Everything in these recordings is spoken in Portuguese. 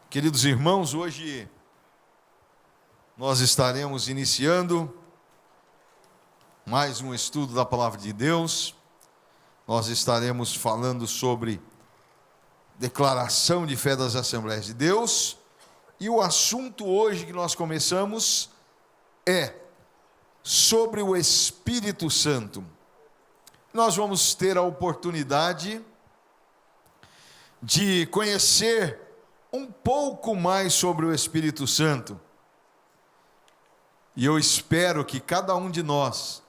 Queridos irmãos, hoje nós estaremos iniciando mais um estudo da Palavra de Deus. Nós estaremos falando sobre declaração de fé das Assembleias de Deus. E o assunto hoje que nós começamos é sobre o Espírito Santo. Nós vamos ter a oportunidade de conhecer um pouco mais sobre o Espírito Santo. E eu espero que cada um de nós,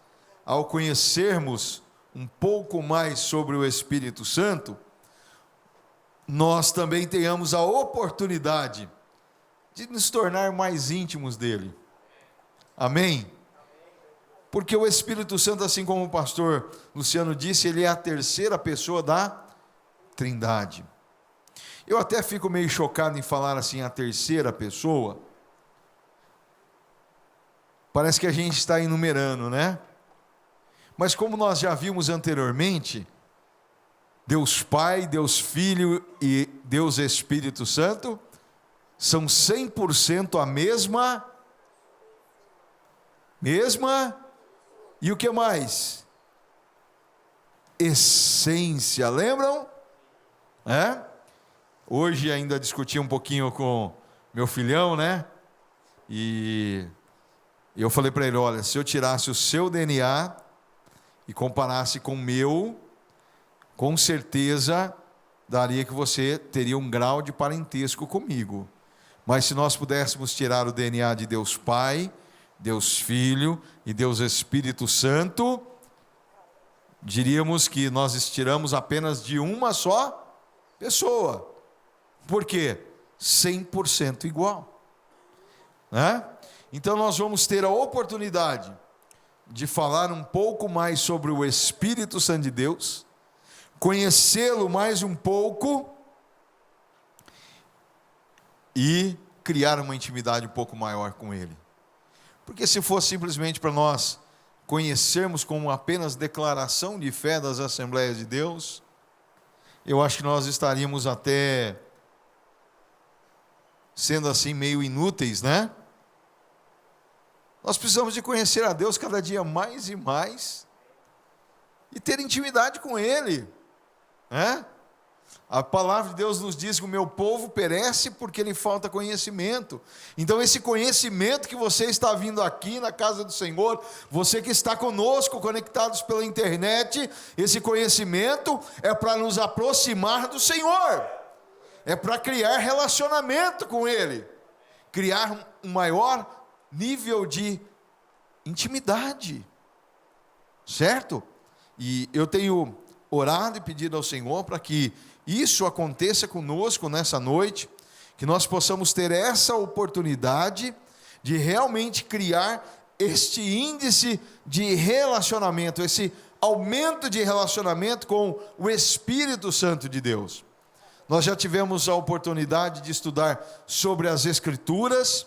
ao conhecermos um pouco mais sobre o Espírito Santo, nós também tenhamos a oportunidade de nos tornar mais íntimos dele. Amém? Porque o Espírito Santo, assim como o pastor Luciano disse, ele é a terceira pessoa da Trindade. Eu até fico meio chocado em falar assim, a terceira pessoa. Parece que a gente está enumerando, né? Mas como nós já vimos anteriormente, Deus Pai, Deus Filho e Deus Espírito Santo são 100% a mesma, e o que mais? Essência, lembram? Hoje ainda discuti um pouquinho com meu filhão, né? E eu falei para ele, olha, se eu tirasse o seu DNA e comparasse com o meu, com certeza daria que você teria um grau de parentesco comigo. Mas se nós pudéssemos tirar o DNA de Deus Pai, Deus Filho e Deus Espírito Santo, diríamos que nós estiramos apenas de uma só pessoa. Por quê? 100% igual. Então nós vamos ter a oportunidade de falar um pouco mais sobre o Espírito Santo de Deus, conhecê-lo mais um pouco e criar uma intimidade um pouco maior com ele. Porque se fosse simplesmente para nós conhecermos como apenas declaração de fé das Assembleias de Deus, eu acho que nós estaríamos até sendo assim meio inúteis, né? Nós precisamos de conhecer a Deus cada dia mais e mais e ter intimidade com Ele, né? A palavra de Deus nos diz que o meu povo perece porque lhe falta conhecimento. Então esse conhecimento que você está vindo aqui na casa do Senhor, você que está conosco conectados pela internet, esse conhecimento é para nos aproximar do Senhor, é para criar relacionamento com Ele, criar um maior nível de intimidade, certo? E eu tenho orado e pedido ao Senhor para que isso aconteça conosco nessa noite, que nós possamos ter essa oportunidade de realmente criar este índice de relacionamento, esse aumento de relacionamento com o Espírito Santo de Deus. Nós já tivemos a oportunidade de estudar sobre as Escrituras,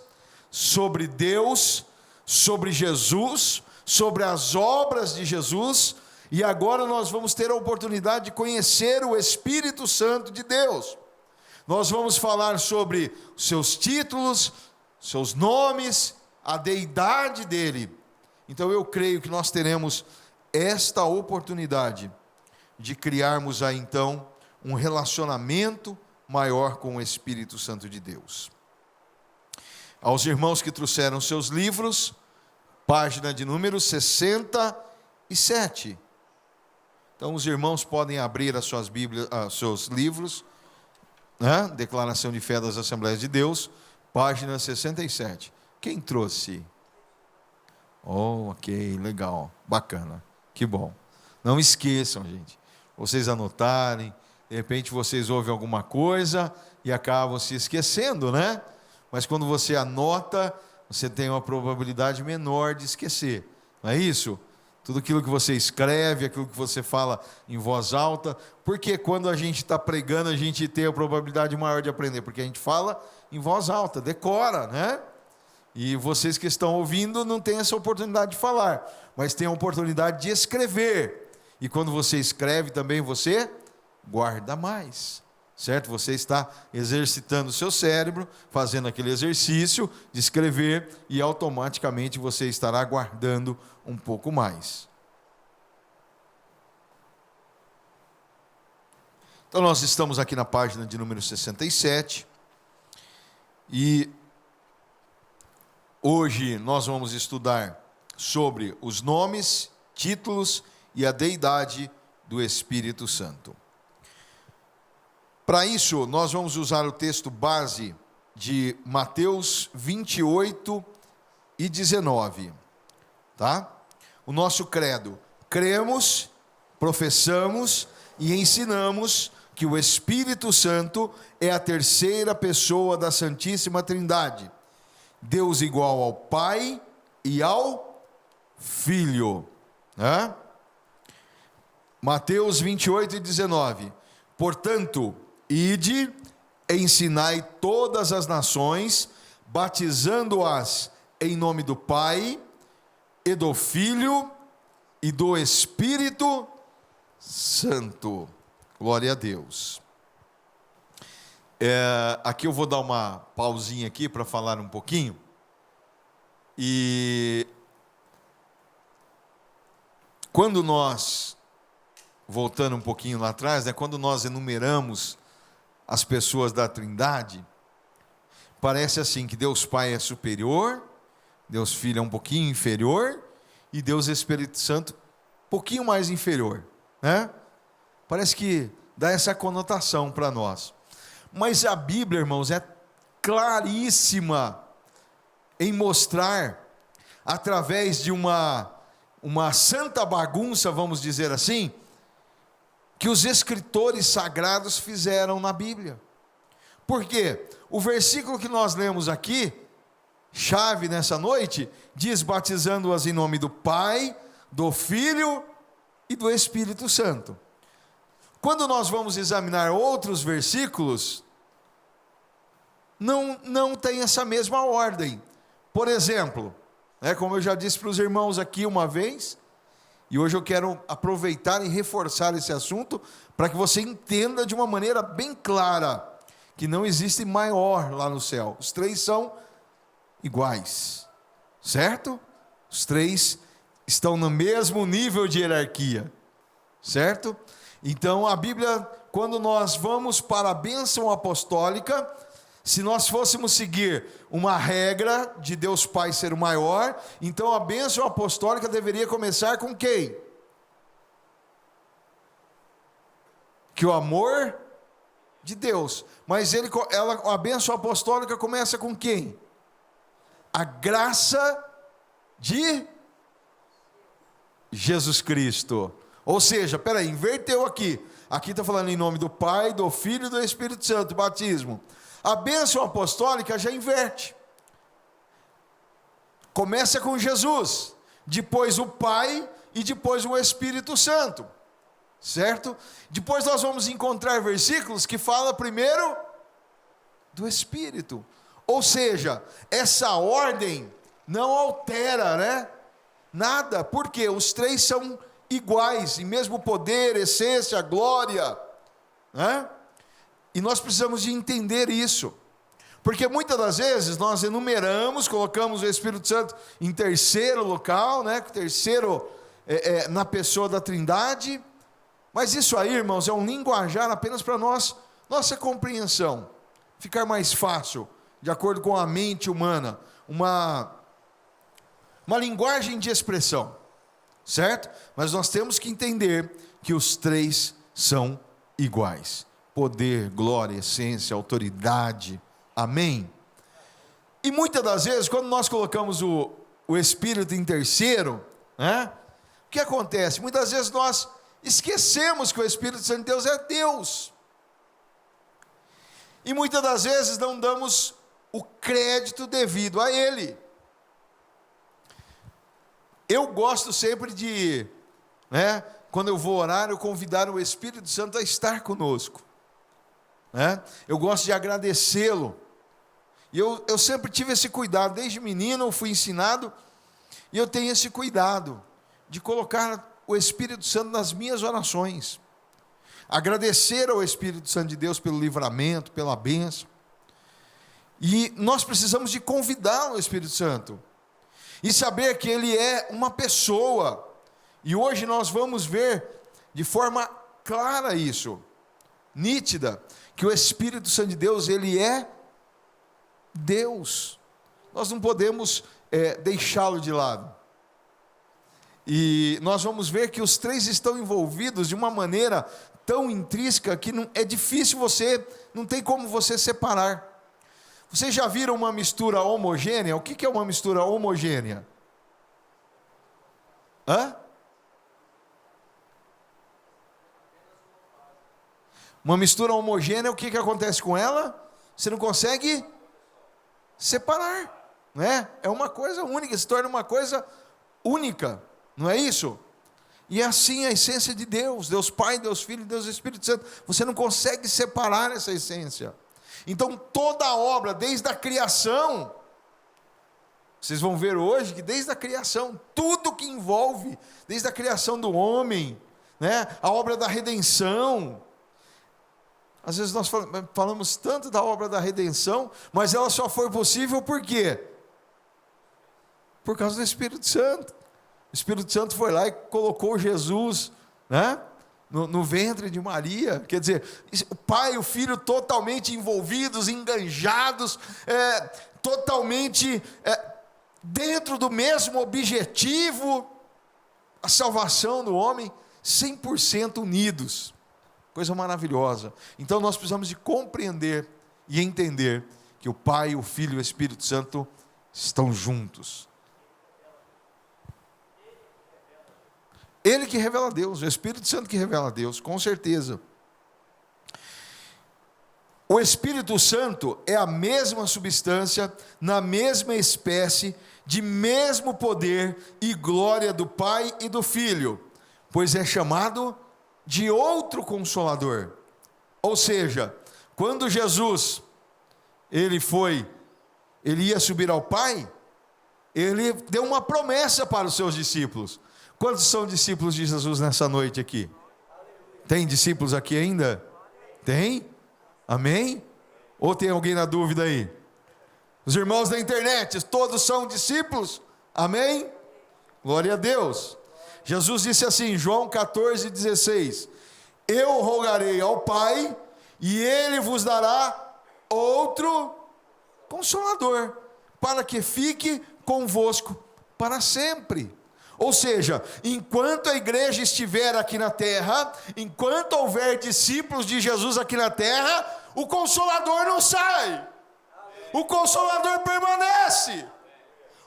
sobre Deus, sobre Jesus, sobre as obras de Jesus, e agora nós vamos ter a oportunidade de conhecer o Espírito Santo de Deus. Nós vamos falar sobre seus títulos, seus nomes, a deidade dele. Então eu creio que nós teremos esta oportunidade de criarmos aí então um relacionamento maior com o Espírito Santo de Deus. Aos irmãos que trouxeram seus livros, página de número 67. Então os irmãos podem abrir as suas Bíblias, seus livros, né? Declaração de Fé das Assembleias de Deus, página 67. Quem trouxe? Oh, ok, legal, bacana, que bom. Não esqueçam, gente, vocês anotarem. De repente vocês ouvem alguma coisa e acabam se esquecendo, né? Mas quando você anota, você tem uma probabilidade menor de esquecer. Não é isso? Tudo aquilo que você escreve, aquilo que você fala em voz alta. Porque quando a gente está pregando, a gente tem a probabilidade maior de aprender. Porque a gente fala em voz alta, decora, né? E vocês que estão ouvindo não têm essa oportunidade de falar, mas têm a oportunidade de escrever. E quando você escreve também, você guarda mais. certo? Você está exercitando o seu cérebro, fazendo aquele exercício de escrever, e automaticamente você estará guardando um pouco mais. Então nós estamos aqui na página de número 67, e hoje nós vamos estudar sobre os nomes, títulos e a deidade do Espírito Santo. Para isso, nós vamos usar o texto base de Mateus 28 e 19, tá? O nosso credo: cremos, professamos e ensinamos que o Espírito Santo é a terceira pessoa da Santíssima Trindade, Deus igual ao Pai e ao Filho. Né? Mateus 28 e 19. Portanto, ide, ensinai todas as nações, batizando-as em nome do Pai, e do Filho, e do Espírito Santo. Glória a Deus. Aqui eu vou dar uma pausinha aqui para falar um pouquinho. E quando nós, voltando um pouquinho lá atrás, né, quando nós enumeramos as pessoas da Trindade, parece assim que Deus Pai é superior, Deus Filho é um pouquinho inferior, e Deus Espírito Santo um pouquinho mais inferior, né? Parece que dá essa conotação para nós. Mas a Bíblia, irmãos, é claríssima em mostrar, através de uma santa bagunça, vamos dizer assim, que os escritores sagrados fizeram na Bíblia. Por quê? O versículo que nós lemos aqui, chave nessa noite, diz: batizando-as em nome do Pai, do Filho e do Espírito Santo. Quando nós vamos examinar outros versículos, não tem essa mesma ordem. Por exemplo, como eu já disse para os irmãos aqui uma vez, e hoje eu quero aproveitar e reforçar esse assunto, para que você entenda de uma maneira bem clara, que não existe maior lá no céu. Os três são iguais, certo? Os três estão no mesmo nível de hierarquia, certo? Então a Bíblia, quando nós vamos para a bênção apostólica, se nós fôssemos seguir uma regra de Deus Pai ser o maior, então a bênção apostólica deveria começar com quem? Que o amor de Deus. Mas a bênção apostólica começa com quem? A graça de Jesus Cristo. Ou seja, inverteu aqui. Aqui está falando em nome do Pai, do Filho e do Espírito Santo, batismo. A bênção apostólica já inverte. Começa com Jesus, depois o Pai e depois o Espírito Santo. Certo? Depois nós vamos encontrar versículos que falam primeiro do Espírito. Ou seja, essa ordem não altera, né? Nada, porque os três são iguais, em mesmo poder, essência, glória, né? E nós precisamos de entender isso, porque muitas das vezes nós enumeramos, colocamos o Espírito Santo em terceiro local, né? Terceiro na pessoa da Trindade, mas isso aí, irmãos, é um linguajar apenas para nossa compreensão, ficar mais fácil, de acordo com a mente humana, uma linguagem de expressão, certo? Mas nós temos que entender que os três são iguais: poder, glória, essência, autoridade, amém? E muitas das vezes, quando nós colocamos o Espírito em terceiro, né? O que acontece? Muitas vezes nós esquecemos que o Espírito Santo de Deus é Deus, e muitas das vezes não damos o crédito devido a Ele. Eu gosto sempre de, quando eu vou orar, eu convidar o Espírito Santo a estar conosco, eu gosto de agradecê-lo, e eu sempre tive esse cuidado, desde menino eu fui ensinado, e eu tenho esse cuidado, de colocar o Espírito Santo nas minhas orações. agradecer ao Espírito Santo de Deus pelo livramento, pela bênção. E nós precisamos de convidar o Espírito Santo e saber que ele é uma pessoa. E hoje nós vamos ver de forma clara isso, nítida, que o Espírito Santo de Deus, ele é Deus. Nós não podemos deixá-lo de lado. E nós vamos ver que os três estão envolvidos de uma maneira tão intrínseca que é difícil não tem como você separar. Vocês já viram uma mistura homogênea? O que é uma mistura homogênea? Uma mistura homogênea, o que acontece com ela? Você não consegue separar, não é? É uma coisa única, se torna uma coisa única, não é isso? E é assim a essência de Deus, Deus Pai, Deus Filho, Deus Espírito Santo. Você não consegue separar essa essência. Então toda a obra, desde a criação, vocês vão ver hoje que desde a criação, tudo que envolve, desde a criação do homem, né, a obra da redenção. Às vezes nós falamos tanto da obra da redenção, mas ela só foi possível por quê? Por causa do Espírito Santo. O Espírito Santo foi lá e colocou Jesus, né, no ventre de Maria. Quer dizer, o Pai e o Filho totalmente envolvidos, enganjados, totalmente dentro do mesmo objetivo, a salvação do homem, 100% unidos. Coisa maravilhosa. Então nós precisamos de compreender e entender que o Pai, o Filho e o Espírito Santo estão juntos. Ele que revela a Deus, o Espírito Santo que revela a Deus, com certeza. O Espírito Santo é a mesma substância, na mesma espécie, de mesmo poder e glória do Pai e do Filho, pois é chamado de outro Consolador. Ou seja, quando Jesus, ele ia subir ao Pai, ele deu uma promessa para os seus discípulos. Quantos são discípulos de Jesus nessa noite aqui? Tem discípulos aqui ainda? Tem? Amém? Ou tem alguém na dúvida aí? Os irmãos da internet, todos são discípulos? Amém? Glória a Deus. Jesus disse assim, João 14,16: Eu rogarei ao Pai, e Ele vos dará outro Consolador, para que fique convosco para sempre. Ou seja, enquanto a igreja estiver aqui na terra, enquanto houver discípulos de Jesus aqui na terra, o Consolador não sai, o Consolador permanece,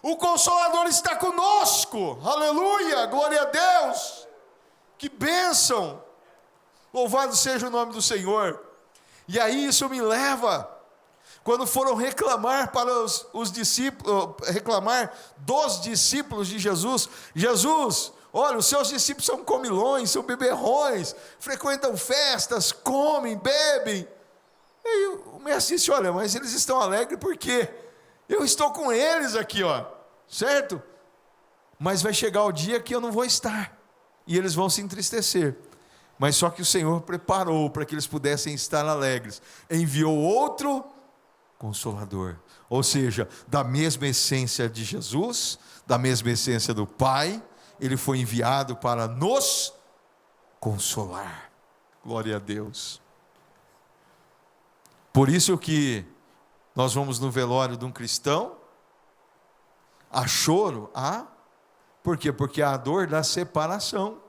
o Consolador está conosco. Aleluia, glória a Deus, que bênção, louvado seja o nome do Senhor. E aí isso me leva, quando foram reclamar para os discípulos, reclamar dos discípulos de Jesus, olha, os seus discípulos são comilões, são beberrões, frequentam festas, comem, bebem. E o mestre disse, olha, mas eles estão alegres porque eu estou com eles aqui, ó, certo? Mas vai chegar o dia que eu não vou estar, e eles vão se entristecer. Mas só que o Senhor preparou para que eles pudessem estar alegres, enviou outro Consolador, ou seja, da mesma essência de Jesus, da mesma essência do Pai, ele foi enviado para nos consolar. Glória a Deus. Por isso que nós vamos no velório de um cristão, há choro, por quê? Porque há a dor da separação,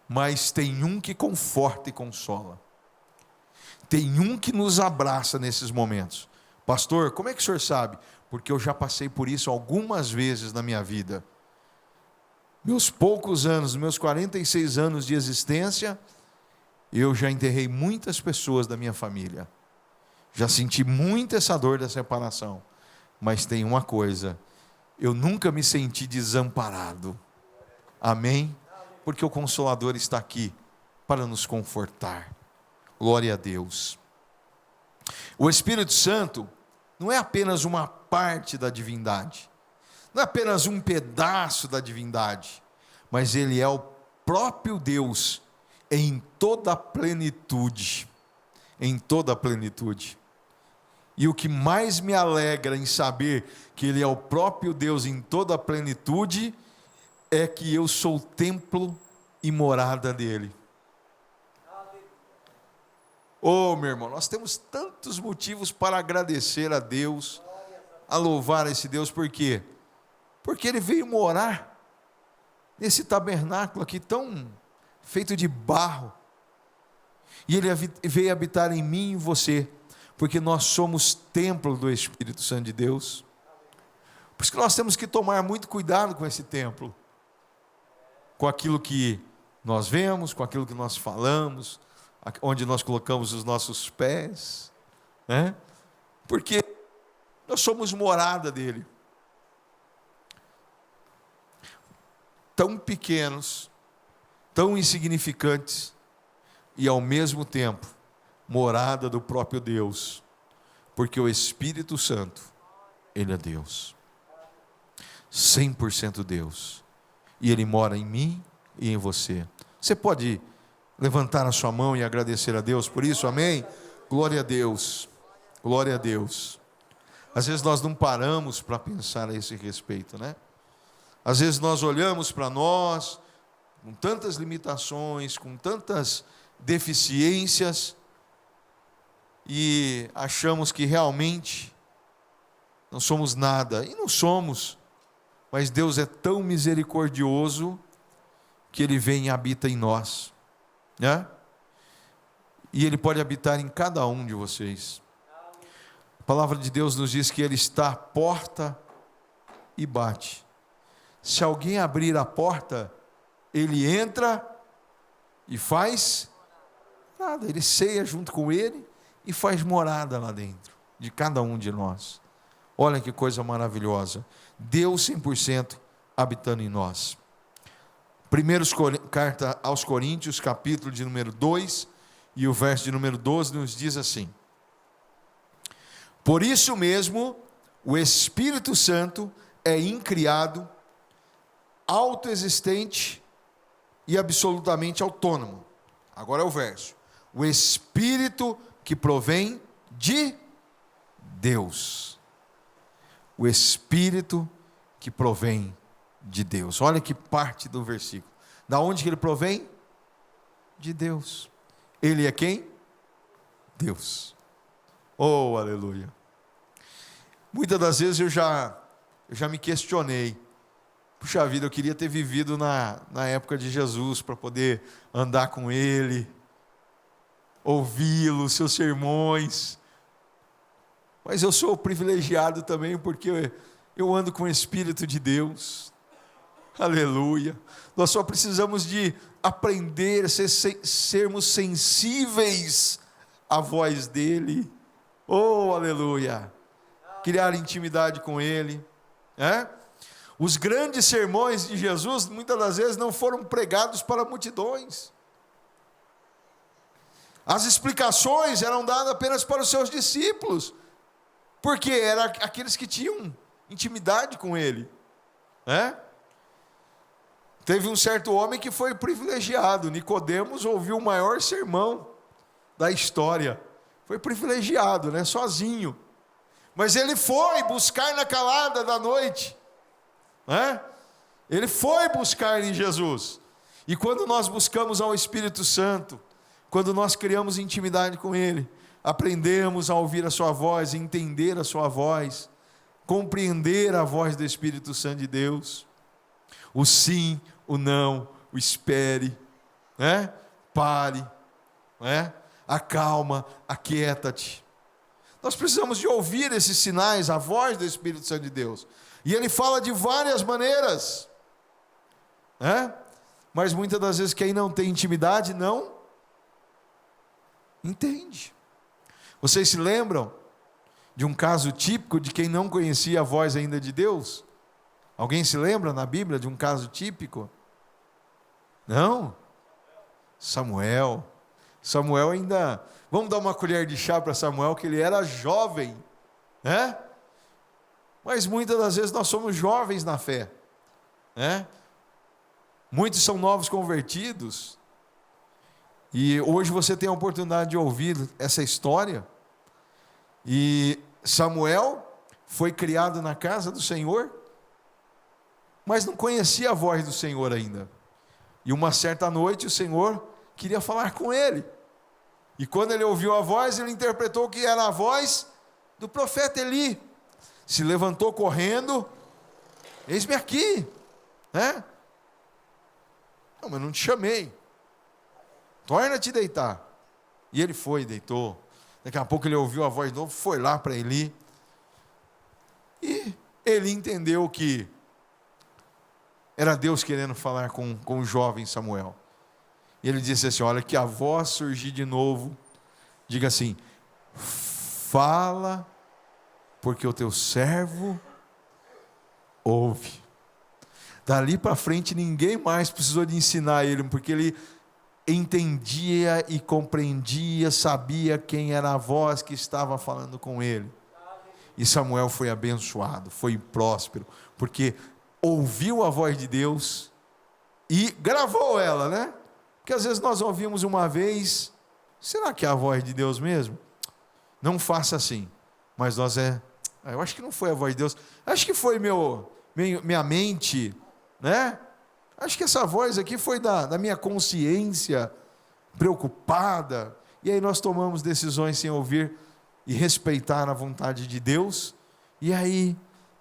mas tem um que conforta e consola. Tem um que nos abraça nesses momentos. Pastor, como é que o senhor sabe? Porque eu já passei por isso algumas vezes na minha vida. Meus poucos anos, meus 46 anos de existência, eu já enterrei muitas pessoas da minha família. Já senti muito essa dor da separação. Mas tem uma coisa, eu nunca me senti desamparado. Amém? Porque o Consolador está aqui para nos confortar. Glória a Deus. O Espírito Santo não é apenas uma parte da divindade, não é apenas um pedaço da divindade, mas ele é o próprio Deus em toda a plenitude. Em toda a plenitude. E o que mais me alegra em saber que Ele é o próprio Deus em toda a plenitude, é que eu sou templo e morada dEle. Oh, meu irmão, nós temos tantos motivos para agradecer a Deus, a louvar esse Deus, por quê? Porque Ele veio morar nesse tabernáculo aqui tão feito de barro, e Ele veio habitar em mim e em você, porque nós somos templo do Espírito Santo de Deus. Por isso que nós temos que tomar muito cuidado com esse templo, com aquilo que nós vemos, com aquilo que nós falamos, onde nós colocamos os nossos pés, né? Porque nós somos morada dele. Tão pequenos, tão insignificantes, e ao mesmo tempo, morada do próprio Deus, porque o Espírito Santo, Ele é Deus, 100% Deus, e Ele mora em mim e em você. Você pode levantar a sua mão e agradecer a Deus por isso, amém? Glória a Deus, glória a Deus. Às vezes nós não paramos para pensar a esse respeito, né? Às vezes nós olhamos para nós, com tantas limitações, com tantas deficiências, e achamos que realmente não somos nada, e não somos, mas Deus é tão misericordioso, que Ele vem e habita em nós, né? E Ele pode habitar em cada um de vocês. A palavra de Deus nos diz que Ele está à porta e bate. Se alguém abrir a porta, Ele entra e faz nada. Ele ceia junto com Ele e faz morada lá dentro, de cada um de nós. Olha que coisa maravilhosa. Deus 100% habitando em nós. Carta aos Coríntios, capítulo de número 2, e o verso de número 12 nos diz assim: por isso mesmo, o Espírito Santo é incriado, autoexistente e absolutamente autônomo. Agora é o verso. O Espírito que provém de Deus. O Espírito que provém de Deus. Olha que parte do versículo. Da onde que ele provém? De Deus. Ele é quem? Deus. Oh, aleluia. Muitas das vezes eu já me questionei. Puxa vida, eu queria ter vivido na época de Jesus, para poder andar com Ele, ouvi-lo, seus sermões. Mas eu sou privilegiado também, porque eu ando com o Espírito de Deus. Aleluia. Nós só precisamos de aprender, sermos sensíveis à voz dEle. Oh, aleluia. Criar intimidade com Ele. Os grandes sermões de Jesus, muitas das vezes, não foram pregados para multidões. As explicações eram dadas apenas para os seus discípulos, porque eram aqueles que tinham intimidade com Ele. Teve um certo homem que foi privilegiado. Nicodemos ouviu o maior sermão da história. Foi privilegiado, sozinho. Mas ele foi buscar na calada da noite. Ele foi buscar em Jesus. E quando nós buscamos ao Espírito Santo, quando nós criamos intimidade com Ele, aprendemos a ouvir a sua voz, entender a sua voz, compreender a voz do Espírito Santo de Deus, o sim, o não, o espere, pare, acalma, aquieta-te. Nós precisamos de ouvir esses sinais, a voz do Espírito Santo de Deus. E Ele fala de várias maneiras, mas muitas das vezes quem não tem intimidade não entende. Vocês se lembram de um caso típico de quem não conhecia a voz ainda de Deus? Alguém se lembra na Bíblia de um caso típico? Não? Samuel ainda, vamos dar uma colher de chá para Samuel, que ele era jovem, mas muitas das vezes nós somos jovens na fé, Muitos são novos convertidos, E hoje você tem a oportunidade de ouvir essa história. E Samuel foi criado na casa do Senhor, mas não conhecia a voz do Senhor ainda. E uma certa noite o Senhor queria falar com ele. E quando ele ouviu a voz, ele interpretou que era a voz do profeta Eli. Se levantou correndo, eis-me aqui, né? Não, mas não te chamei. Torna a te deitar. E ele foi e deitou. Daqui a pouco ele ouviu a voz de novo, foi lá para Eli. E Eli entendeu que era Deus querendo falar com o jovem Samuel. E ele disse assim: olha, que a voz surgir de novo, diga assim: fala, porque o teu servo ouve. Dali para frente ninguém mais precisou de ensinar ele, porque ele entendia e compreendia, sabia quem era a voz que estava falando com ele. E Samuel foi abençoado, foi próspero, porque ouviu a voz de Deus e gravou ela, né? Porque às vezes nós ouvimos uma vez, será que é a voz de Deus mesmo? Não faça assim. Mas eu acho que não foi a voz de Deus, acho que foi minha mente, né? Acho que essa voz aqui foi da minha consciência preocupada. E aí nós tomamos decisões sem ouvir e respeitar a vontade de Deus, e aí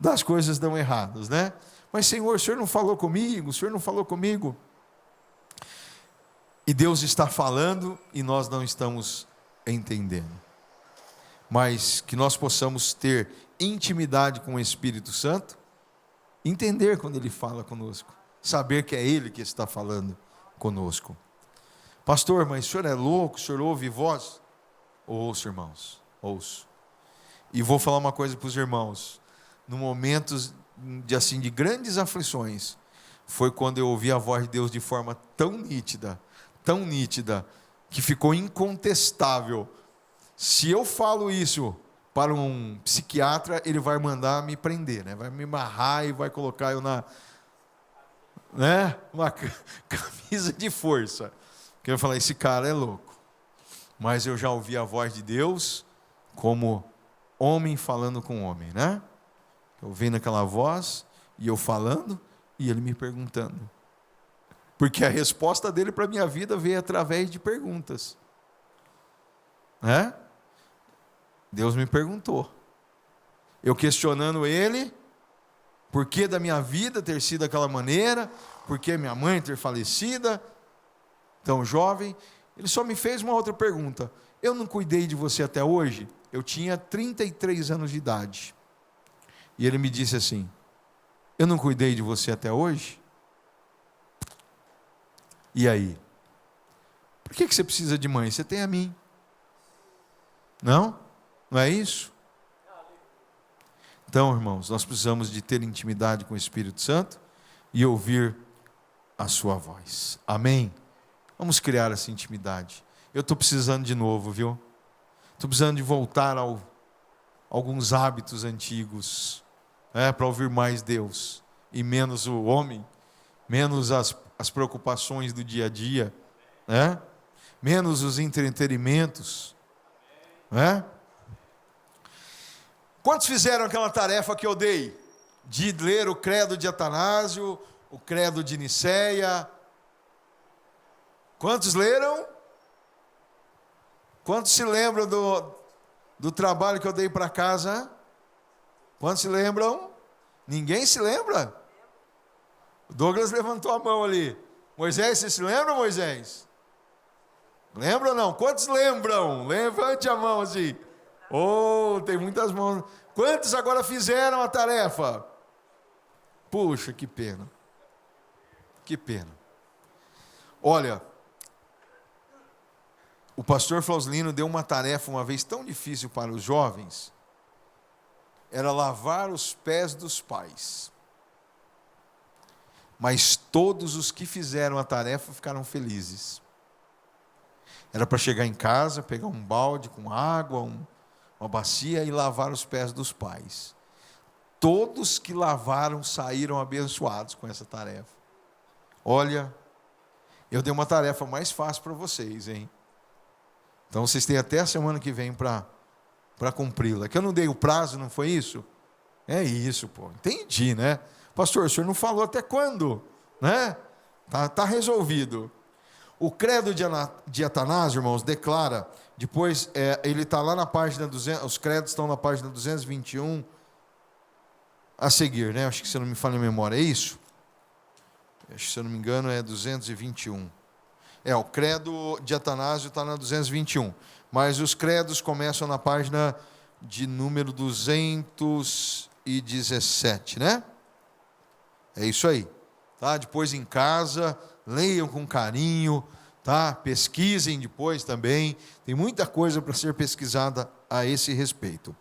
as coisas dão erradas, né? Mas Senhor, o Senhor não falou comigo, o Senhor não falou comigo. E Deus está falando e nós não estamos entendendo. Mas que nós possamos ter intimidade com o Espírito Santo, entender quando Ele fala conosco, saber que é Ele que está falando conosco. Pastor, mas o senhor é louco, o senhor ouve voz? Ouço, irmãos, ouço. E vou falar uma coisa para os irmãos, no momentos de grandes aflições, foi quando eu ouvi a voz de Deus de forma tão nítida, que ficou incontestável. Se eu falo isso para um psiquiatra, ele vai mandar me prender, né? Vai me amarrar e vai colocar eu uma camisa de força. Porque eu falei, esse cara é louco. Mas eu já ouvi a voz de Deus como homem falando com homem, né? Ouvindo aquela voz, e eu falando, e ele me perguntando. Porque a resposta dele para a minha vida veio através de perguntas. Né? Deus me perguntou. Eu questionando ele, por que da minha vida ter sido daquela maneira, por que minha mãe ter falecido, tão jovem. Ele só me fez uma outra pergunta. Eu não cuidei de você até hoje? Eu tinha 33 anos de idade. E ele me disse assim: eu não cuidei de você até hoje? E aí? Por que você precisa de mãe? Você tem a mim. Não? Não é isso? Então, irmãos, nós precisamos de ter intimidade com o Espírito Santo e ouvir a sua voz. Amém? Vamos criar essa intimidade. Eu estou precisando de novo, viu? Estou precisando de voltar a alguns hábitos antigos, para ouvir mais Deus e menos o homem, menos as preocupações do dia a dia, menos os entretenimentos. Quantos fizeram aquela tarefa que eu dei? De ler o credo de Atanásio, o credo de Nicéia. Quantos leram? Quantos se lembram do trabalho que eu dei para casa? Quantos se lembram? Ninguém se lembra? O Douglas levantou a mão ali. Moisés, você se lembra, Moisés? Lembra ou não? Quantos lembram? Levante a mão assim. Oh, tem muitas mãos. Quantos agora fizeram a tarefa? Puxa, que pena. Que pena. Olha, o pastor Flauslino deu uma tarefa uma vez tão difícil para os jovens. Era lavar os pés dos pais. Mas todos os que fizeram a tarefa ficaram felizes. Era para chegar em casa, pegar um balde com água, uma bacia e lavar os pés dos pais. Todos que lavaram saíram abençoados com essa tarefa. Olha, Eu dei uma tarefa mais fácil para vocês, hein? Então vocês têm até a semana que vem para cumpri-la. Que eu não dei o prazo, não foi isso? É isso, pô. Entendi, né? Pastor, o senhor não falou até quando? Né? Tá resolvido. O credo de Atanásio, irmãos, declara, depois ele está lá na página 200, os credos estão na página 221 a seguir, né? Acho que se eu não me falha a memória, é isso? Acho que se eu não me engano é 221. O credo de Atanásio está na 221, mas os credos começam na página de número 217, né? É isso aí. Tá? Depois em casa, leiam com carinho, tá? Pesquisem depois também. Tem muita coisa para ser pesquisada a esse respeito.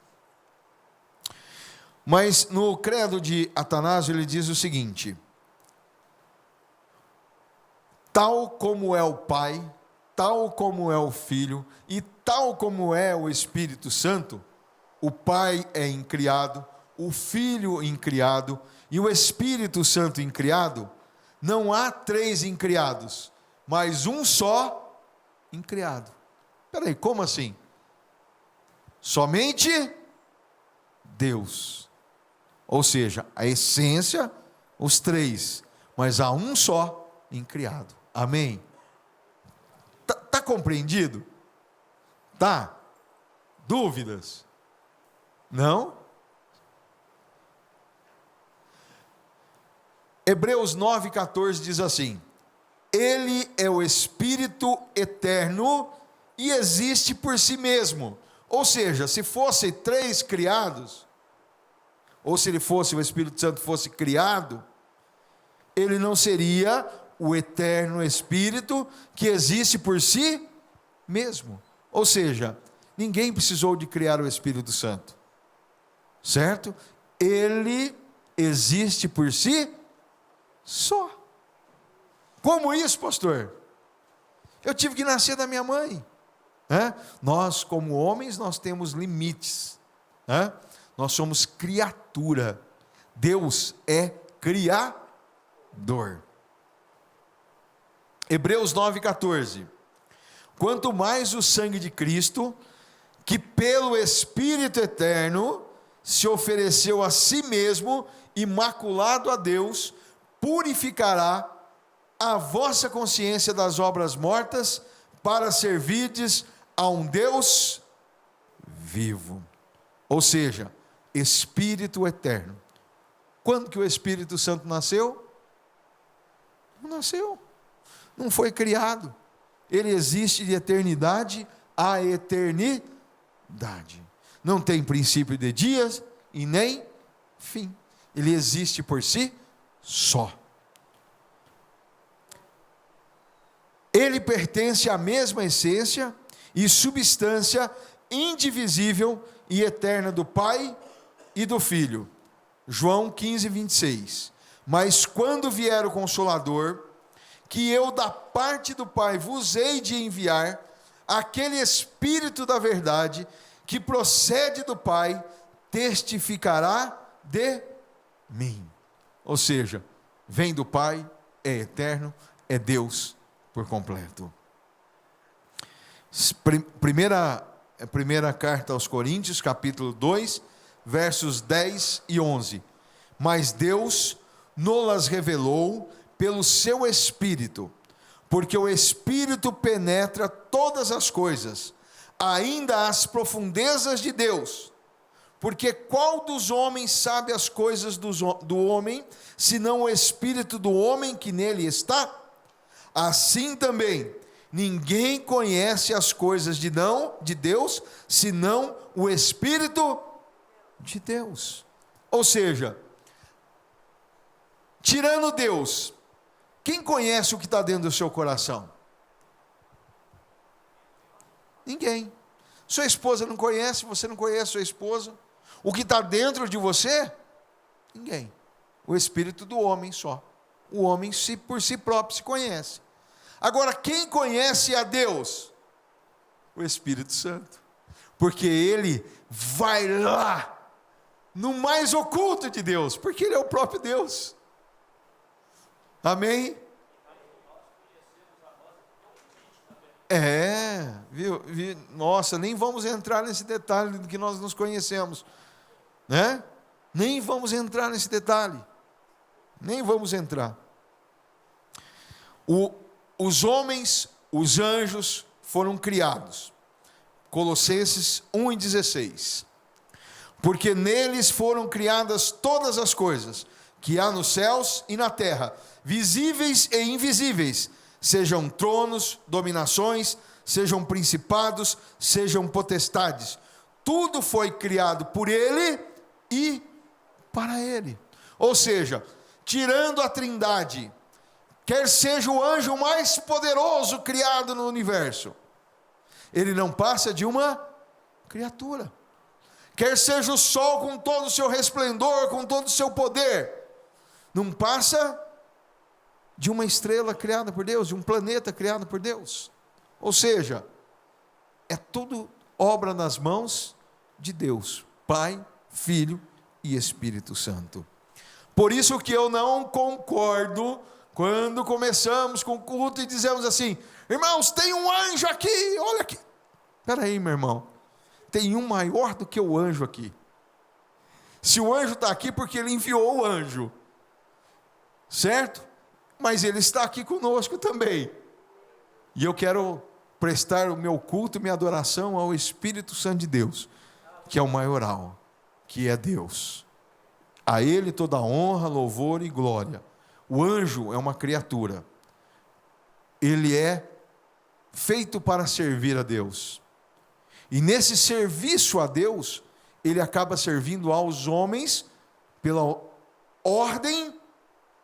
Mas no credo de Atanásio ele diz o seguinte: tal como é o Pai, tal como é o Filho e tal como é o Espírito Santo, o Pai é incriado, o Filho incriado e o Espírito Santo incriado, não há três incriados, mas um só incriado. Espera aí, como assim? Somente Deus. Ou seja, a essência, os três, mas há um só incriado. Amém? Tá compreendido? Tá? Dúvidas? Não? Hebreus 9,14 diz assim: Ele é o Espírito eterno e existe por si mesmo. Ou seja, se fossem três criados, ou se ele fosse, o Espírito Santo fosse criado, ele não seria o eterno Espírito que existe por si mesmo. Ou seja, ninguém precisou de criar o Espírito Santo, certo? Ele existe por si só. Como isso, pastor? Eu tive que nascer da minha mãe. Nós, como homens, nós temos limites. Nós somos criatura. Deus é criador. Hebreus 9,14. Quanto mais o sangue de Cristo, que pelo Espírito eterno se ofereceu a si mesmo, imaculado a Deus, purificará a vossa consciência das obras mortas, para servirdes a um Deus vivo. Ou seja, Espírito eterno. Quando que o Espírito Santo nasceu? Não nasceu. Não foi criado. Ele existe de eternidade a eternidade. Não tem princípio de dias e nem fim. Ele existe por si só. Ele pertence à mesma essência e substância indivisível e eterna do Pai e do Filho. João 15, 26. Mas quando vier o Consolador, que eu da parte do Pai vos hei de enviar, aquele Espírito da verdade, que procede do Pai, testificará de mim. Ou seja, vem do Pai, é eterno, é Deus por completo. Primeira carta aos Coríntios, capítulo 2, versos 10 e 11. Mas Deus nos revelou pelo seu Espírito, porque o Espírito penetra todas as coisas, ainda as profundezas de Deus. Porque qual dos homens sabe as coisas do homem, senão o Espírito do homem que nele está? Assim também, ninguém conhece as coisas de Deus, senão o Espírito de Deus. Ou seja, tirando Deus, quem conhece o que está dentro do seu coração? Ninguém. Sua esposa não conhece, você não conhece sua esposa. O que está dentro de você? Ninguém. O Espírito do homem só. O homem por si próprio se conhece. Agora, quem conhece a Deus? O Espírito Santo. Porque ele vai lá, no mais oculto de Deus, porque ele é o próprio Deus. Amém? Viu? Nossa, nem vamos entrar nesse detalhe do que nós nos conhecemos, né? Nem vamos entrar nesse detalhe. Nem vamos entrar. Os homens, os anjos foram criados. Colossenses 1:16. Porque neles foram criadas todas as coisas que há nos céus e na terra, visíveis e invisíveis, sejam tronos, dominações, sejam principados, sejam potestades. Tudo foi criado por ele e para ele. Ou seja, tirando a Trindade, quer seja o anjo mais poderoso criado no universo, ele não passa de uma criatura. Quer seja o sol com todo o seu resplendor, com todo o seu poder, não passa de uma estrela criada por Deus, de um planeta criado por Deus. Ou seja, é tudo obra nas mãos de Deus, Pai, Filho e Espírito Santo. Por isso que eu não concordo quando começamos com o culto e dizemos assim: irmãos, tem um anjo aqui, olha aqui. Espera aí, meu irmão, tem um maior do que o anjo aqui. Se o anjo está aqui, porque ele enviou o anjo, certo? Mas ele está aqui conosco também. E eu quero prestar o meu culto, minha adoração ao Espírito Santo de Deus, que é o maioral, que é Deus. A Ele toda honra, louvor e glória. O anjo é uma criatura. Ele é feito para servir a Deus. E nesse serviço a Deus, ele acaba servindo aos homens pela ordem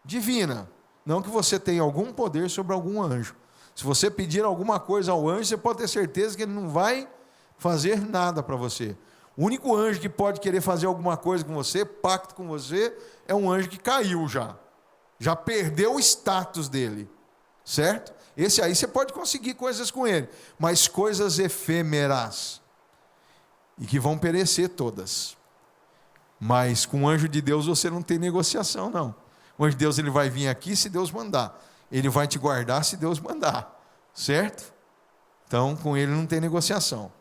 divina. Não que você tenha algum poder sobre algum anjo. Se você pedir alguma coisa ao anjo, você pode ter certeza que ele não vai fazer nada para você. O único anjo que pode querer fazer alguma coisa com você, pacto com você, é um anjo que caiu já. Já perdeu o status dele. Certo? Esse aí você pode conseguir coisas com ele. Mas coisas efêmeras. E que vão perecer todas. Mas com o anjo de Deus você não tem negociação, não. O anjo de Deus, ele vai vir aqui se Deus mandar. Ele vai te guardar se Deus mandar. Certo? Então, com ele não tem negociação.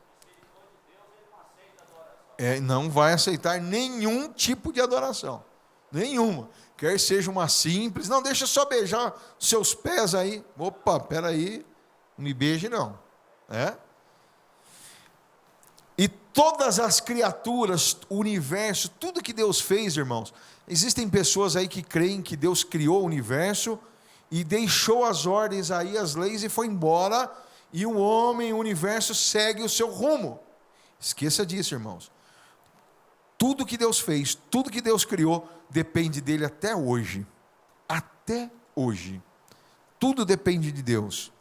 Não vai aceitar nenhum tipo de adoração. Nenhuma. Quer seja uma simples. Não, deixa eu só beijar seus pés aí. Opa, peraí. Não me beije não. E todas as criaturas, o universo, tudo que Deus fez, irmãos. Existem pessoas aí que creem que Deus criou o universo e deixou as ordens aí, as leis, e foi embora, e o homem, o universo segue o seu rumo. Esqueça disso, irmãos. Tudo que Deus fez, tudo que Deus criou, depende dele até hoje. Até hoje. Tudo depende de Deus.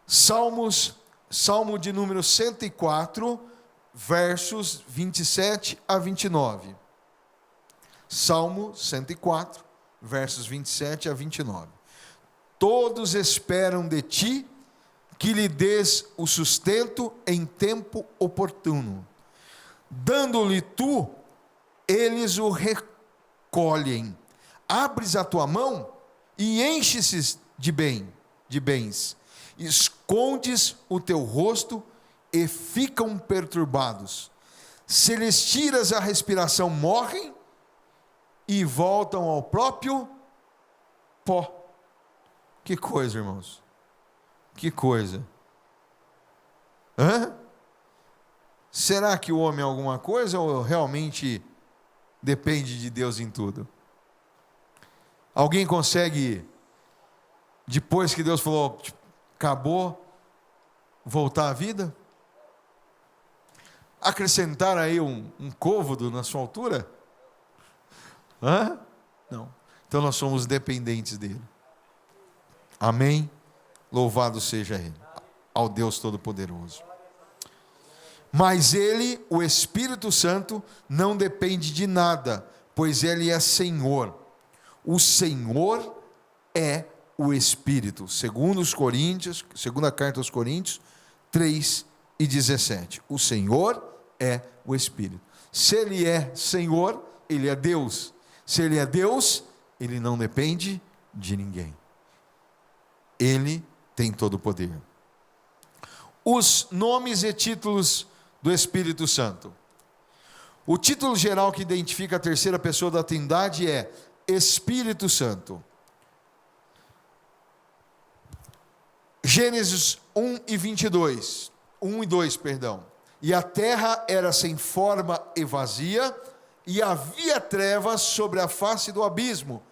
Salmo de número 104, versos 27 a 29. Salmo 104, versos 27 a 29. Todos esperam de ti que lhe dês o sustento em tempo oportuno. Dando-lhe tu, eles o recolhem. Abres a tua mão e enches de bens. Escondes o teu rosto e ficam perturbados. Se lhes tiras a respiração, morrem e voltam ao próprio pó. Que coisa, irmãos. Que coisa. Será que o homem é alguma coisa ou realmente depende de Deus em tudo? Alguém consegue, depois que Deus falou, acabou, voltar à vida? Acrescentar aí um côvado na sua altura? Não. Então nós somos dependentes dele. Amém? Louvado seja ele, ao Deus Todo-Poderoso. Mas ele, o Espírito Santo, não depende de nada, pois ele é Senhor. O Senhor é o Espírito. Segundo os Coríntios, segunda carta aos Coríntios, 3:17. O Senhor é o Espírito. Se ele é Senhor, ele é Deus. Se ele é Deus, ele não depende de ninguém. Ele tem todo o poder. os nomes e títulos do Espírito Santo. O título geral que identifica a terceira pessoa da Trindade é Espírito Santo. Gênesis 1 e 22. 1 e 2, perdão. E a terra era sem forma e vazia, e havia trevas sobre a face do abismo,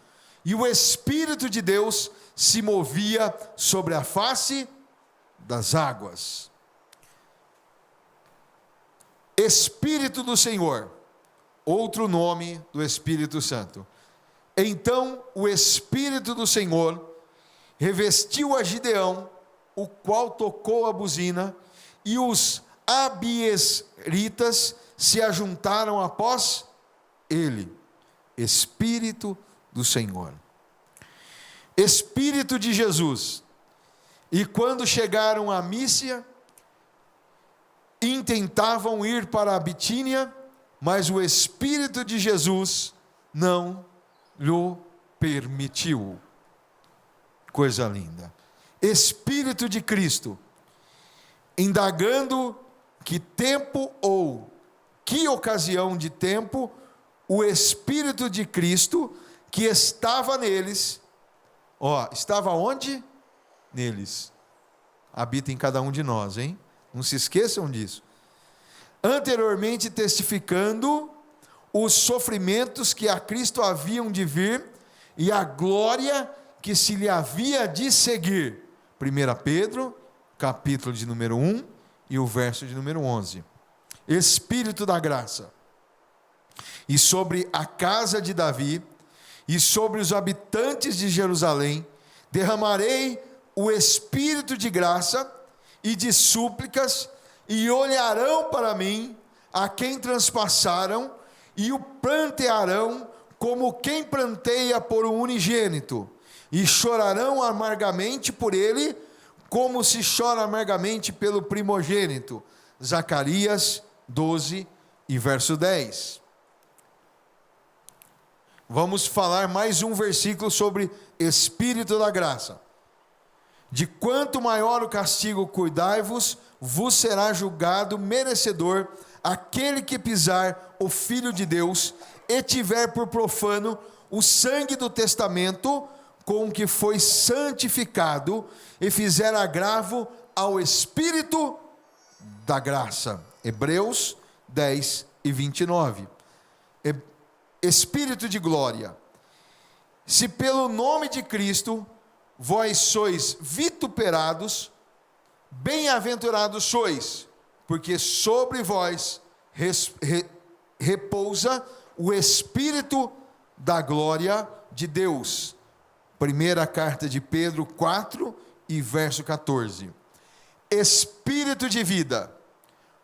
e o Espírito de Deus se movia sobre a face das águas. Espírito do Senhor, outro nome do Espírito Santo. Então o Espírito do Senhor revestiu a Gideão, o qual tocou a buzina, e os abiesritas se ajuntaram após ele. Espírito do Senhor. Espírito de Jesus. E quando chegaram a Mísia, intentavam ir para a Bitínia, mas o Espírito de Jesus não lhe permitiu. Coisa linda. Espírito de Cristo, indagando que tempo ou que ocasião de tempo o Espírito de Cristo que estava neles, estava onde? Neles. Habita em cada um de nós, hein? Não se esqueçam disso. Anteriormente testificando os sofrimentos que a Cristo haviam de vir e a glória que se lhe havia de seguir. 1 Pedro, capítulo de número 1 e o verso de número 11. Espírito da graça. E sobre a casa de Davi e sobre os habitantes de Jerusalém derramarei o Espírito de graça e de súplicas, e olharão para mim a quem transpassaram, e o prantearão como quem pranteia por um unigênito, e chorarão amargamente por ele, como se chora amargamente pelo primogênito. Zacarias 12 e verso 10. Vamos falar mais um versículo sobre Espírito da graça. De quanto maior o castigo cuidai-vos, vos será julgado merecedor aquele que pisar o Filho de Deus e tiver por profano o sangue do testamento com que foi santificado e fizer agravo ao Espírito da graça. Hebreus 10 e 29. Espírito de glória. Se pelo nome de Cristo vós sois vituperados, bem-aventurados sois, porque sobre vós repousa o Espírito da glória de Deus. Primeira carta de Pedro 4 e verso 14. Espírito de vida,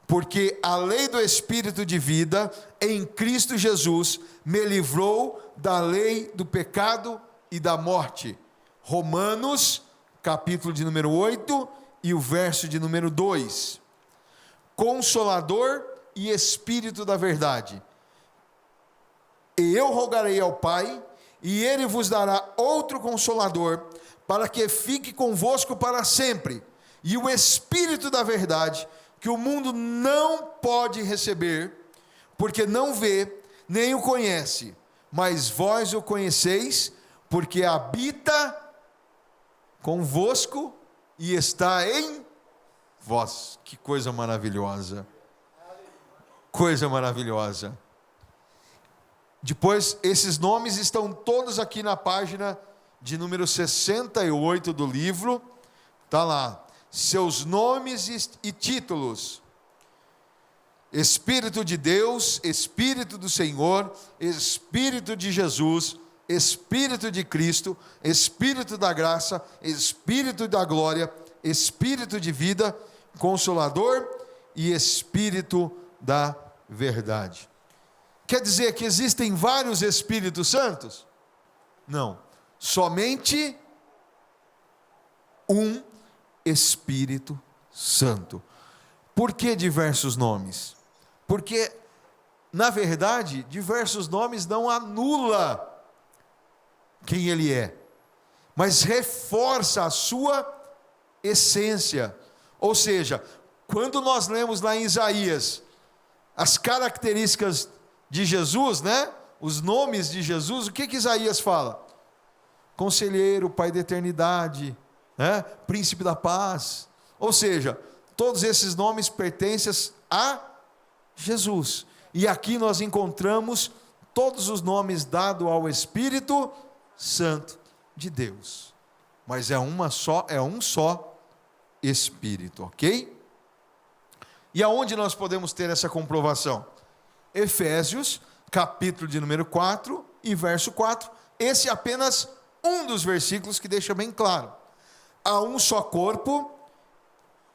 porque a lei do Espírito de vida em Cristo Jesus me livrou da lei do pecado e da morte. Romanos, capítulo de número 8 e o verso de número 2. Consolador e Espírito da verdade. E eu rogarei ao Pai, e Ele vos dará outro Consolador, para que fique convosco para sempre. E o Espírito da verdade, que o mundo não pode receber, porque não vê, nem o conhece, mas vós o conheceis, porque habita convosco e está em vós. Que coisa maravilhosa. Coisa maravilhosa. Depois, esses nomes estão todos aqui na página de número 68 do livro. Está lá. Seus nomes e títulos. Espírito de Deus, Espírito do Senhor, Espírito de Jesus, Espírito de Cristo, Espírito da graça, Espírito da glória, Espírito de vida, Consolador e Espírito da verdade. Quer dizer que existem vários Espíritos Santos? Não, somente um Espírito Santo. Por que diversos nomes? Porque, na verdade, diversos nomes não anula quem Ele é, mas reforça a sua essência. Ou seja, Quando nós lemos lá em Isaías as características de Jesus, né? Os nomes de Jesus, o que Isaías fala? Conselheiro, Pai da eternidade, né? Príncipe da paz. Ou seja, todos esses nomes pertencem a Jesus. E aqui nós encontramos todos os nomes dados ao Espírito Santo de Deus. Mas é um só Espírito, ok? E aonde nós podemos ter essa comprovação? Efésios, capítulo de número 4 e verso 4. Esse é apenas um dos versículos que deixa bem claro. Há um só corpo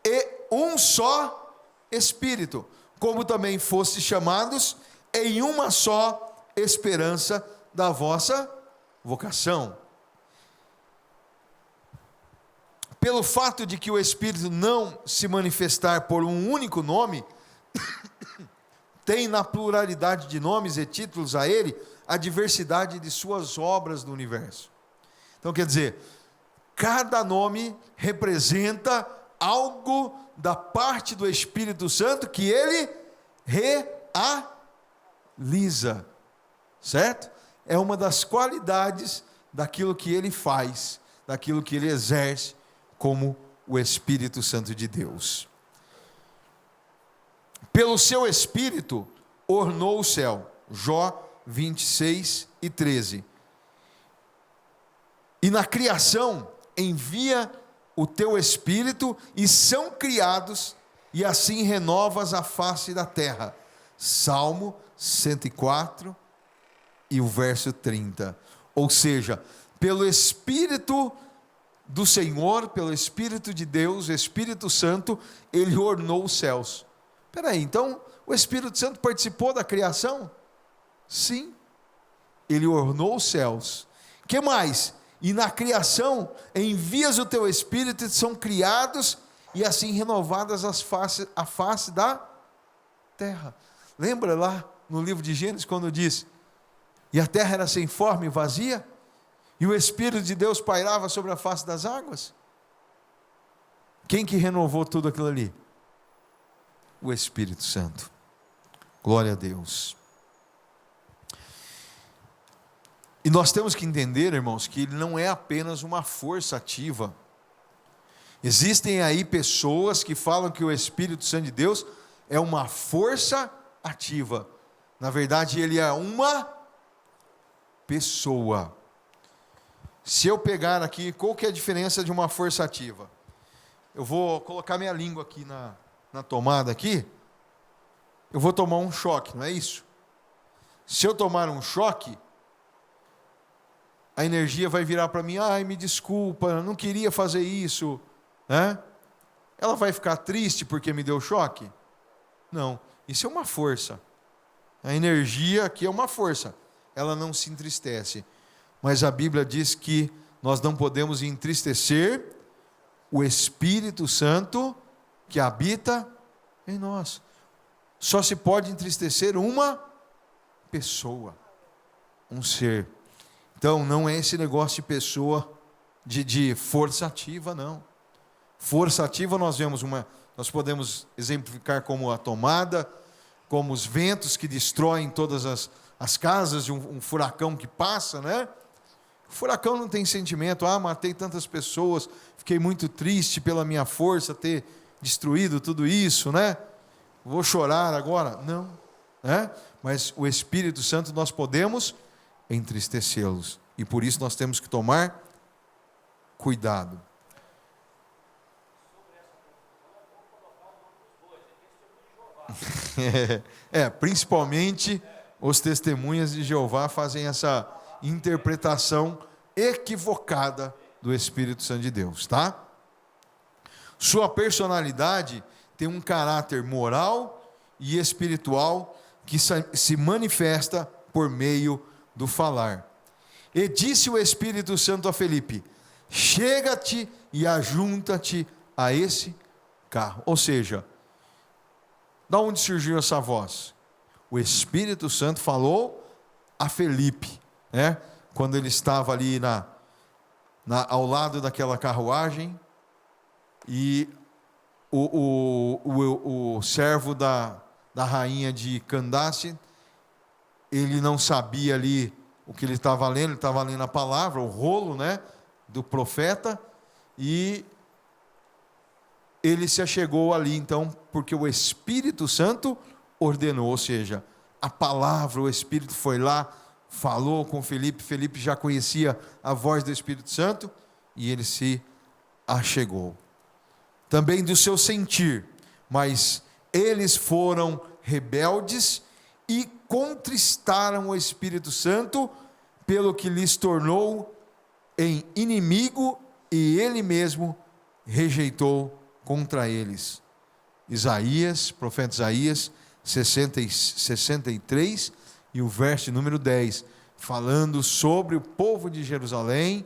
e um só Espírito, como também fostes chamados em uma só esperança da vossa vocação. Pelo fato de que o Espírito não se manifestar por um único nome, tem na pluralidade de nomes e títulos a ele a diversidade de suas obras no universo. Então quer dizer, cada nome representa algo da parte do Espírito Santo que ele realiza, certo? É uma das qualidades daquilo que ele faz, daquilo que ele exerce como o Espírito Santo de Deus. Pelo seu Espírito ornou o céu, Jó 26 e 13. E na criação envia o teu Espírito e são criados, e assim renovas a face da terra. Salmo 104 e o verso 30. Ou seja, pelo Espírito do Senhor, pelo Espírito de Deus, o Espírito Santo, ele ornou os céus. Espera aí, então o Espírito Santo participou da criação? Sim, ele ornou os céus. Que mais? E na criação envias o teu Espírito e são criados e assim renovadas a face da terra. Lembra lá no livro de Gênesis quando diz: e a terra era sem forma e vazia, e o Espírito de Deus pairava sobre a face das águas? Quem que renovou tudo aquilo ali? O Espírito Santo. Glória a Deus. E nós temos que entender, irmãos, que ele não é apenas uma força ativa. Existem aí pessoas que falam que o Espírito Santo de Deus é uma força ativa. Na verdade, ele é uma pessoa. Se eu pegar aqui, qual que é a diferença de uma força ativa? Eu vou colocar minha língua aqui na tomada aqui. Eu vou tomar um choque, não é isso? Se eu tomar um choque, a energia vai virar para mim: ai, me desculpa, eu não queria fazer isso, né? Ela vai ficar triste porque me deu choque? Não, isso é uma força. A energia aqui é uma força, ela não se entristece. Mas a Bíblia diz que nós não podemos entristecer o Espírito Santo que habita em nós. Só se pode entristecer uma pessoa, um ser. Então não é esse negócio de pessoa, de força ativa, não. Força ativa nós podemos exemplificar como a tomada, como os ventos que destroem todas as casas de um furacão que passa, né? O furacão não tem sentimento: ah, matei tantas pessoas, fiquei muito triste pela minha força ter destruído tudo isso, né? Vou chorar agora. Não, né? Mas o Espírito Santo nós podemos entristecê-los, e por isso nós temos que tomar cuidado. Principalmente os testemunhas de Jeová fazem essa interpretação equivocada do Espírito Santo de Deus, tá? Sua personalidade tem um caráter moral e espiritual que se manifesta por meio do falar. E disse o Espírito Santo a Felipe: chega-te e ajunta-te a esse carro. Ou seja, da onde surgiu essa voz? O Espírito Santo falou a Felipe, né? Quando ele estava ali ao lado daquela carruagem, e o servo da rainha de Candace, ele não sabia ali o que ele estava lendo, ele estava lendo a palavra, o rolo, né, do profeta, e ele se achegou ali, então, porque o Espírito Santo ordenou, ou seja, a palavra, o Espírito foi lá, falou com Felipe, Felipe já conhecia a voz do Espírito Santo, e ele se achegou. Também do seu sentir, mas eles foram rebeldes e contristaram o Espírito Santo, pelo que lhes tornou em inimigo, e ele mesmo rejeitou contra eles. Isaías, profeta Isaías 63, e o verso número 10, falando sobre o povo de Jerusalém,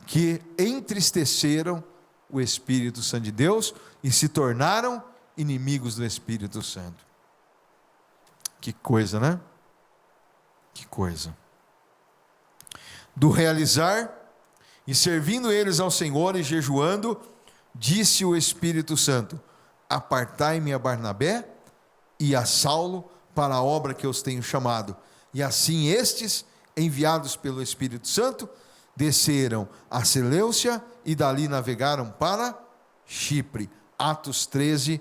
que entristeceram o Espírito Santo de Deus e se tornaram inimigos do Espírito Santo. Que coisa, né? Que coisa. Do realizar, e servindo eles ao Senhor e jejuando, disse o Espírito Santo: apartai-me a Barnabé e a Saulo para a obra que os tenho chamado. E assim estes, enviados pelo Espírito Santo, desceram a Seleucia e dali navegaram para Chipre. Atos 13,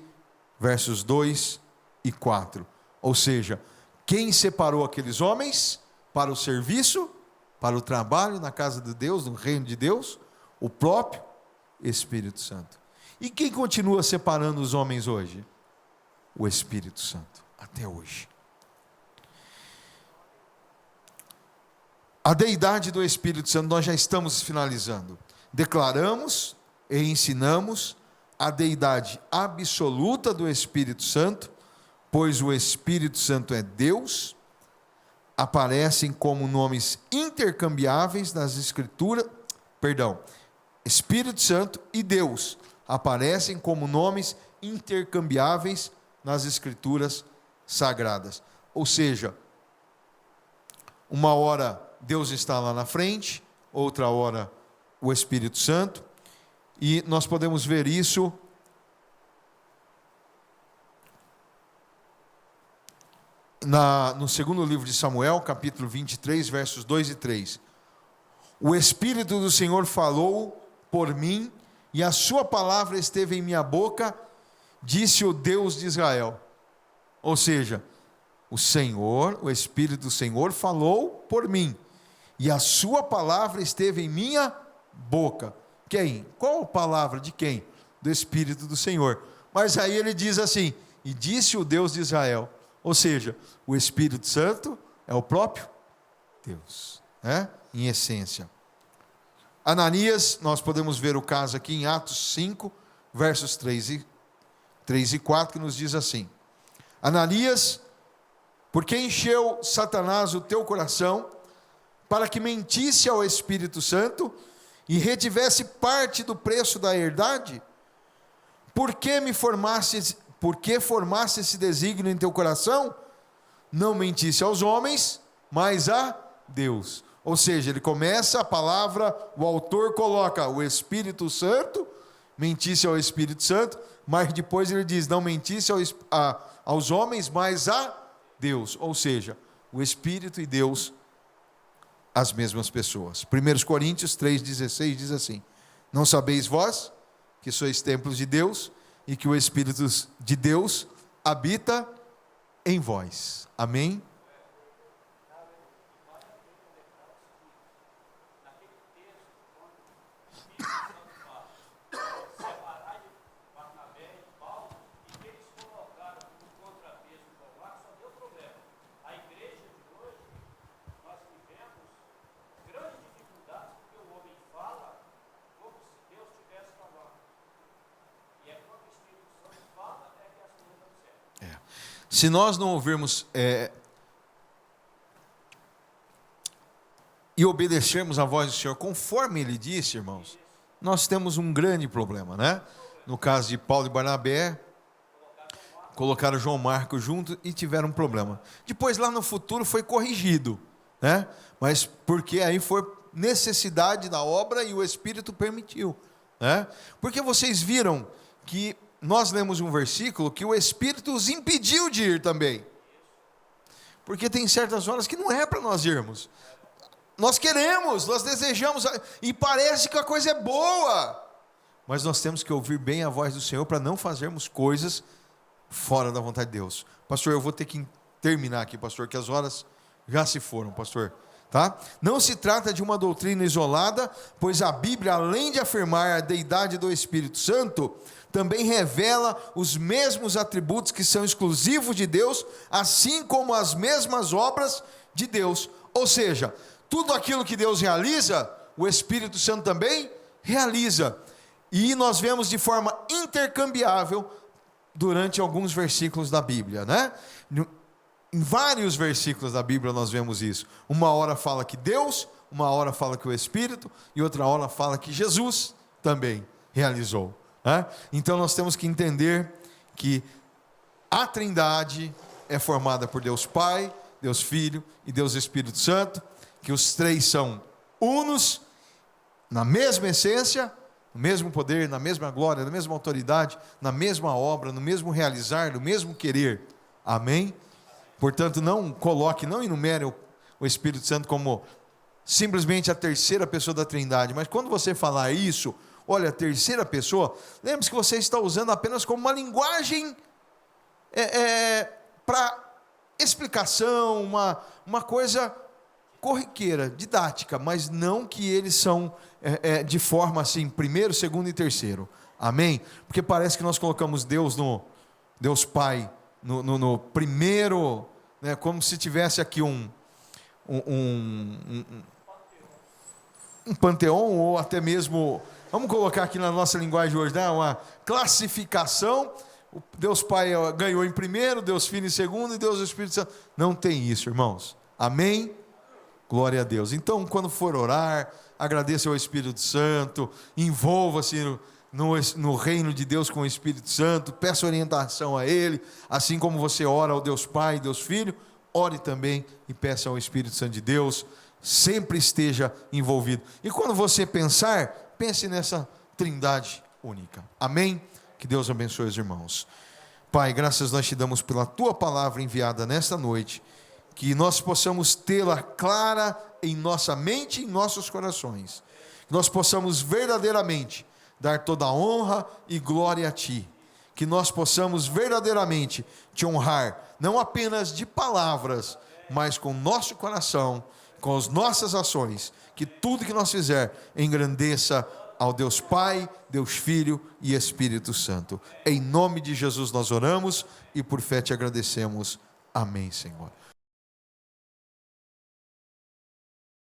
versos 2 e 4. Ou seja, quem separou aqueles homens para o serviço, para o trabalho na casa de Deus, no reino de Deus? O próprio Espírito Santo. E quem continua separando os homens hoje? O Espírito Santo, até hoje. A deidade do Espírito Santo, nós já estamos finalizando. Declaramos e ensinamos a deidade absoluta do Espírito Santo, pois o Espírito Santo é Deus. Aparecem como nomes intercambiáveis nas Escrituras, Espírito Santo e Deus aparecem como nomes intercambiáveis nas Escrituras sagradas. Ou seja, uma hora Deus está lá na frente, outra hora o Espírito Santo, e nós podemos ver isso no segundo livro de Samuel, capítulo 23, versos 2 e 3. O Espírito do Senhor falou por mim, e a sua palavra esteve em minha boca, disse o Deus de Israel. Ou seja, o Senhor, o Espírito do Senhor falou por mim, e a sua palavra esteve em minha boca. Quem? Qual a palavra de quem? Do Espírito do Senhor. Mas aí ele diz assim: e disse o Deus de Israel. Ou seja, o Espírito Santo é o próprio Deus, né? Em essência. Ananias, nós podemos ver o caso aqui em Atos 5, versos 3 e 4, que nos diz assim: Ananias, por que encheu Satanás o teu coração, para que mentisse ao Espírito Santo, e retivesse parte do preço da herdade? Por que formaste esse desígnio em teu coração? Não mentisse aos homens, mas a Deus. Ou seja, ele começa a palavra, o autor coloca o Espírito Santo, mentisse ao Espírito Santo, mas depois ele diz, não mentisse aos homens, mas a Deus. Ou seja, o Espírito e Deus, as mesmas pessoas. 1 Coríntios 3,16 diz assim: não sabeis vós que sois templos de Deus, e que o Espírito de Deus habita em vós. Amém? Se nós não ouvirmos e obedecermos a voz do Senhor, conforme Ele disse, irmãos, nós temos um grande problema, né? No caso de Paulo e Barnabé, colocaram João Marcos junto e tiveram um problema. Depois, lá no futuro, foi corrigido, né? Mas porque aí foi necessidade da obra e o Espírito permitiu, né? Porque vocês viram que nós lemos um versículo que o Espírito os impediu de ir também. Porque tem certas horas que não é para nós irmos. Nós queremos, nós desejamos, e parece que a coisa é boa. Mas nós temos que ouvir bem a voz do Senhor para não fazermos coisas fora da vontade de Deus. Pastor, eu vou ter que terminar aqui, pastor, que as horas já se foram, pastor. Tá? Não se trata de uma doutrina isolada, pois a Bíblia, além de afirmar a deidade do Espírito Santo, também revela os mesmos atributos que são exclusivos de Deus, assim como as mesmas obras de Deus. Ou seja, tudo aquilo que Deus realiza, o Espírito Santo também realiza. E nós vemos de forma intercambiável durante alguns versículos da Bíblia, né? Em vários versículos da Bíblia nós vemos isso. Uma hora fala que Deus, uma hora fala que o Espírito, e outra hora fala que Jesus também realizou, né? Então nós temos que entender que a Trindade é formada por Deus Pai, Deus Filho e Deus Espírito Santo, que os três são unos, na mesma essência, no mesmo poder, na mesma glória, na mesma autoridade, na mesma obra, no mesmo realizar, no mesmo querer. Amém? Portanto, não coloque, não enumere o Espírito Santo como simplesmente a terceira pessoa da Trindade, mas quando você falar isso, olha, a terceira pessoa, lembre-se que você está usando apenas como uma linguagem para explicação, uma coisa corriqueira, didática, mas não que eles são de forma assim, primeiro, segundo e terceiro. Amém? Porque parece que nós colocamos Deus Pai no primeiro, né, como se tivesse aqui um panteão, ou até mesmo, vamos colocar aqui na nossa linguagem hoje, né, uma classificação. O Deus Pai ganhou em primeiro, Deus Filho em segundo e Deus Espírito Santo. Não tem isso, irmãos. Amém? Glória a Deus. Então, quando for orar, agradeça ao Espírito Santo, envolva-se no reino de Deus com o Espírito Santo, peça orientação a Ele, assim como você ora ao Deus Pai, Deus Filho, ore também e peça ao Espírito Santo de Deus, sempre esteja envolvido. E quando você pensar, pense nessa Trindade única. Amém? Que Deus abençoe os irmãos. Pai, graças nós te damos pela Tua palavra enviada nesta noite, que nós possamos tê-la clara em nossa mente e em nossos corações, que nós possamos verdadeiramente dar toda a honra e glória a Ti, que nós possamos verdadeiramente Te honrar, não apenas de palavras, mas com o nosso coração, com as nossas ações, que tudo que nós fizer engrandeça ao Deus Pai, Deus Filho e Espírito Santo. Em nome de Jesus nós oramos e por fé te agradecemos. Amém, Senhor.